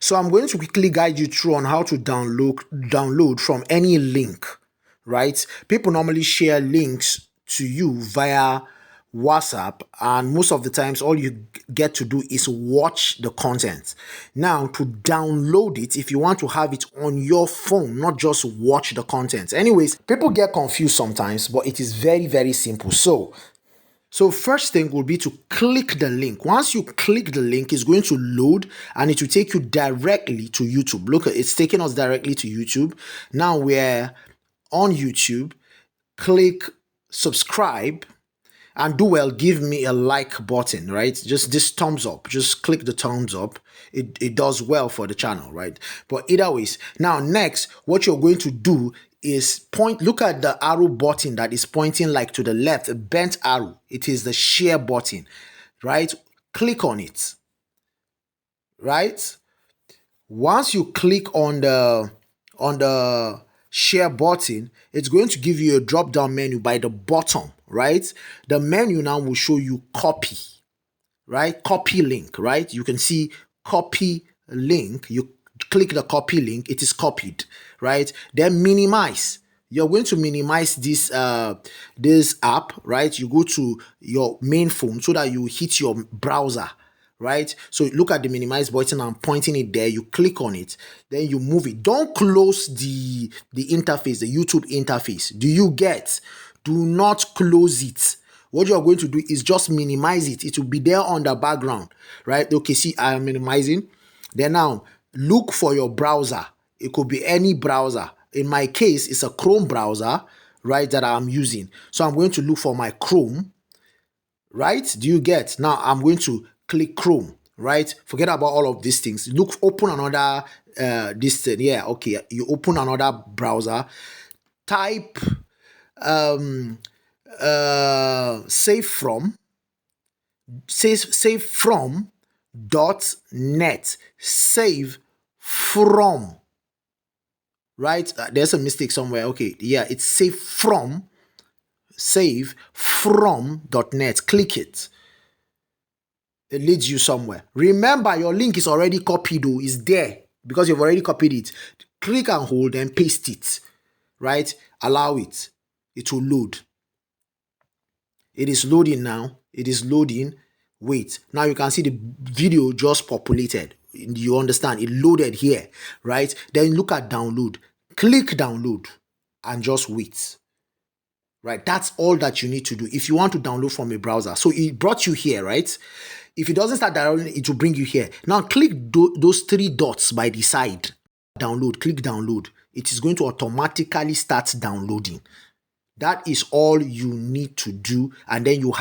So I'm going to quickly guide you through on how to download from any link, right? People normally share links to you via WhatsApp, and most of the times all you get to do is watch the content. Now, to download it, if you want to have it on your phone, not just watch the content. Anyways, people get confused sometimes, but it is very, very simple. So first thing will be to click the link. Once you click the link, it's going to load and it will take you directly to YouTube. Look, it's taking us directly to YouTube. Now we're on YouTube. Click subscribe and do well, give me a like button, right? Just this thumbs up, just click the thumbs up. It does well for the channel, right? But either ways, now next, what you're going to do is look at the arrow button that is pointing like to the left, a bent arrow. It is the share button, right? Click on it, right? Once you click on the share button, it's going to give you a drop down menu by the bottom, right? The menu now will show you copy, right? Copy link, right? You can see copy link. You click the copy link, it is copied, right? Then minimize. You're going to minimize this this app, right? You go to your main phone so that you hit your browser, right? So look at the minimize button, I'm pointing it there. You click on it, then you move it. Don't close the interface, the YouTube interface. Do you get? Do not close it. What you are going to do is just minimize it. It will be there on the background, right? Okay, see, I am minimizing. Then now look for your browser. It could be any browser. In my case, it's a Chrome browser, right, that I'm using. So I'm going to look for my Chrome, right? Do you get? Now I'm going to click Chrome, right? Forget about all of these things. Open another this thing. Yeah, okay. You open another browser. Type save from .net. Save from, right? There's a mistake somewhere. Okay, yeah, it's save from .net. Click it. It leads you somewhere. Remember, your link is already copied, though. It's there because you've already copied it. Click and hold and paste it, right? Allow it. It will load. It is loading now. It is loading. Wait. Now you can see the video just populated. You understand? It loaded here, right? Then look at download. Click download and just wait. Right? That's all that you need to do if you want to download from a browser. So it brought you here, right? If it doesn't start downloading, it will bring you here. Now click those three dots by the side. Download. Click download. It is going to automatically start downloading. That is all you need to do, and then you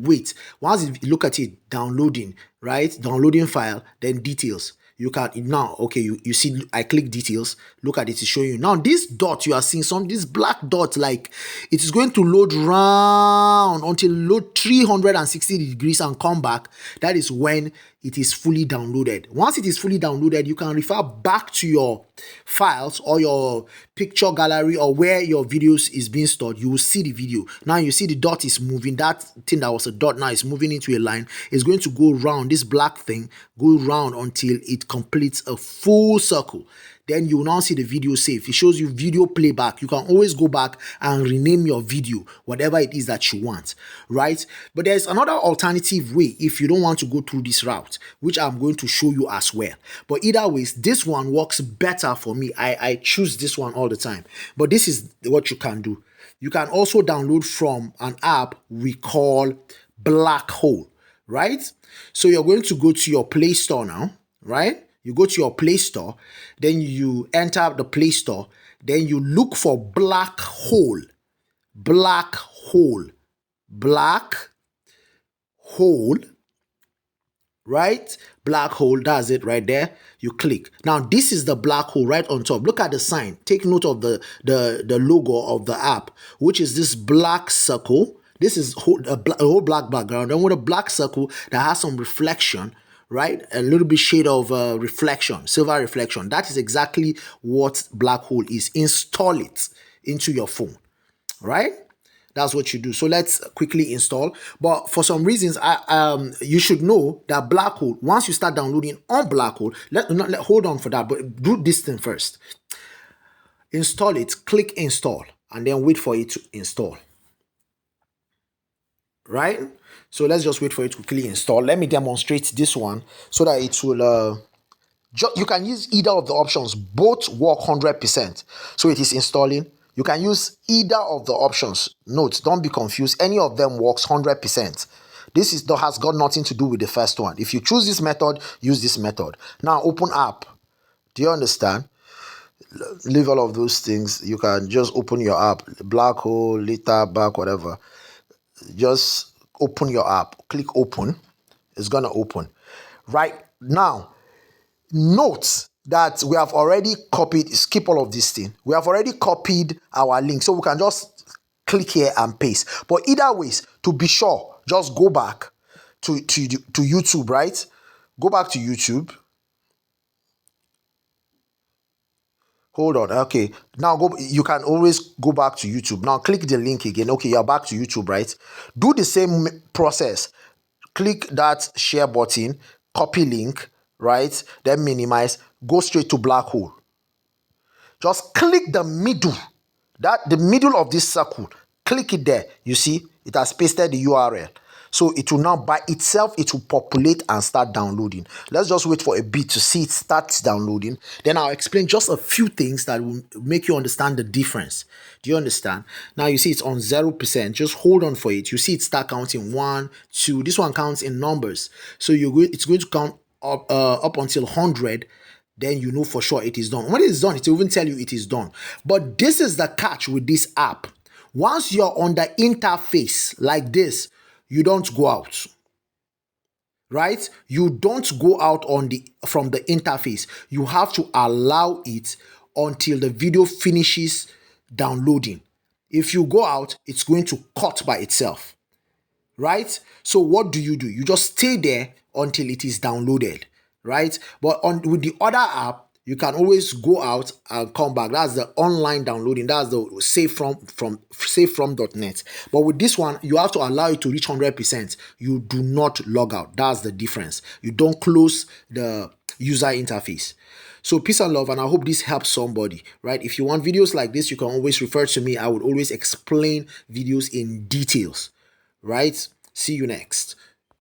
wait. Once you look at it, downloading, right? Downloading file, then details. You can now, okay, you see, I click details, look at it, it's showing you. Now this dot you are seeing, this black dot, like it is going to load round until load 360 degrees and come back. That is when it is fully downloaded. Once it is fully downloaded, you can refer back to your files or your picture gallery or where your videos is being stored. You will see the video. Now you see the dot is moving. That thing that was a dot now is moving into a line. It's going to go round, this black thing, go round until it completes a full circle. Then you will now see the video saved. It shows you video playback. You can always go back and rename your video, whatever it is that you want, right? But there's another alternative way if you don't want to go through this route, which I'm going to show you as well. But either ways, this one works better for me. I choose this one all the time. But this is what you can do. You can also download from an app we call Black Hole, right? So you're going to go to your Play Store now, right? You go to your Play Store, then you enter the Play Store, then you look for Black Hole. Black Hole. Black Hole. Right? Black Hole, that's it right there. You click. Now, this is the black hole right on top. Look at the sign. Take note of the logo of the app, which is this black circle. This is a whole black background. And with a black circle that has some reflection, right? A little bit shade of reflection, silver reflection. That is exactly what Black Hole is. Install it into your phone, right? That's what you do. So let's quickly install. But for some reasons, you should know that Blackhole, once you start downloading on Blackhole, hold on for that, but do this thing first. Install it, click install, and then wait for it to install. Right? So let's just wait for it to quickly install. Let me demonstrate this one so that it will you can use either of the options. Both work 100%. So it is installing. You can use either of the options. Note, don't be confused. Any of them works 100%. This has got nothing to do with the first one. If you choose this method, use this method. Now open app. Do you understand? Leave all of those things. You can just open your app. Blackhole, later, back, whatever. Just open your app. Click open. It's gonna open. Right now, note that we have already copied, skip all of this thing. We have already copied our link. So we can just click here and paste. But either ways, to be sure, just go back to YouTube, right? Go back to YouTube. Hold on. Okay. Now you can always go back to YouTube. Now click the link again. Okay, you're back to YouTube, right? Do the same process. Click that share button, copy link, right? Then minimize, go straight to Blackhole. Just click the middle, the middle of this circle. Click it there. You see, it has pasted the URL. So it will now by itself, it will populate and start downloading. Let's just wait for a bit to see it start downloading. Then I'll explain just a few things that will make you understand the difference. Do you understand? Now you see it's on 0%. Just hold on for it. You see it start counting 1, 2. This one counts in numbers. So it's going to count up until 100. Then you know for sure it is done. When it is done, it will even tell you it is done. But this is the catch with this app. Once you're on the interface like this, you don't go out, right? You don't go out from the interface. You have to allow it until the video finishes downloading. If you go out, it's going to cut by itself, right? So what do? You just stay there until it is downloaded, right? But with the other app, you can always go out and come back. That's the online downloading. That's the savefrom.net. But with this one, you have to allow it to reach 100%. You do not log out. That's the difference. You don't close the user interface. So peace and love, and I hope this helps somebody, right? If you want videos like this, you can always refer to me. I would always explain videos in details, right? See you next.